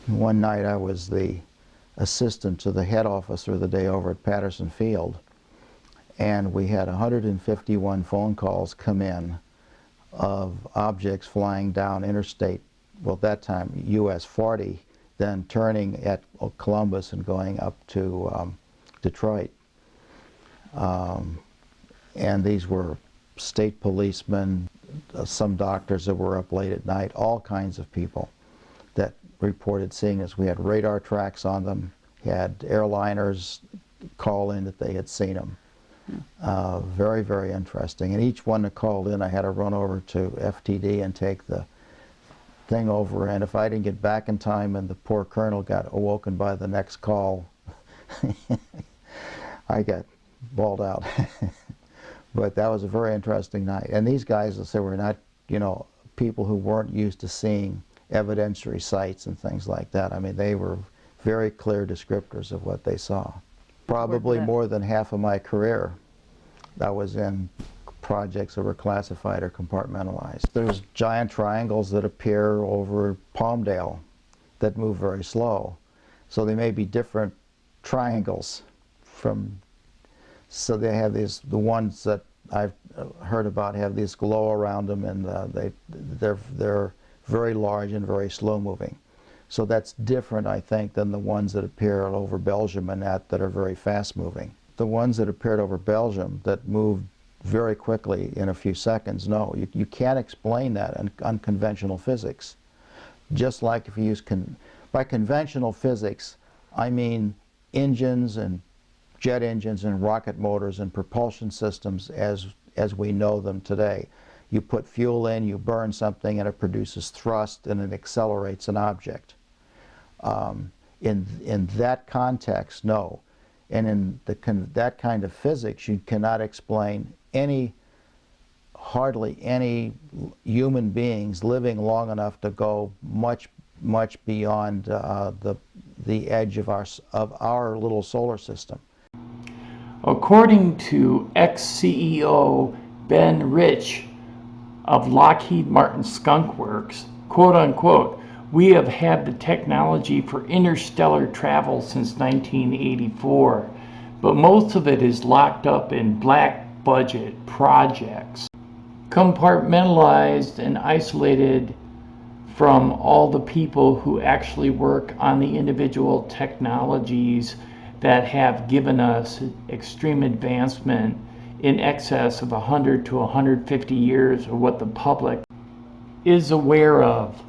One night I was the assistant to the head officer the day over at Patterson Field, and we had 151 phone calls come in of objects flying down interstate, well at that time US 40, then turning at Columbus and going up to Detroit. And these were state policemen, some doctors that were up late at night, all kinds of people that reported seeing us. We had radar tracks on them, had airliners call in that they had seen them. Very, very interesting. And each one that called in, I had to run over to FTD and take the thing over, and if I didn't get back in time and the poor colonel got awoken by the next call, I got bawled out. But that was a very interesting night. And these guys, let's say, were not, you know, people who weren't used to seeing evidentiary sites and things like that. I mean, they were very clear descriptors of what they saw. Probably more than half of my career I was in projects that were classified or compartmentalized. There's giant triangles that appear over Palmdale that move very slow. So they may be different triangles from, so they have these, the ones that I've heard about have this glow around them, and they're very large and very slow moving. So that's different, I think, than the ones that appear over Belgium and that are very fast moving. The ones that appeared over Belgium that moved very quickly in a few seconds, no, you can't explain that in unconventional physics. Just like if you use, by conventional physics, I mean engines and jet engines and rocket motors and propulsion systems as we know them today. You put fuel in, you burn something, and it produces thrust and it accelerates an object. In that context, no. And in that kind of physics, you cannot explain hardly any human beings living long enough to go much beyond the edge of our little solar system. According to ex-CEO Ben Rich of Lockheed Martin Skunk Works, quote unquote, "We have had the technology for interstellar travel since 1984, but most of it is locked up in black budget projects, compartmentalized and isolated from all the people who actually work on the individual technologies that have given us extreme advancement in excess of 100 to 150 years of what the public is aware of."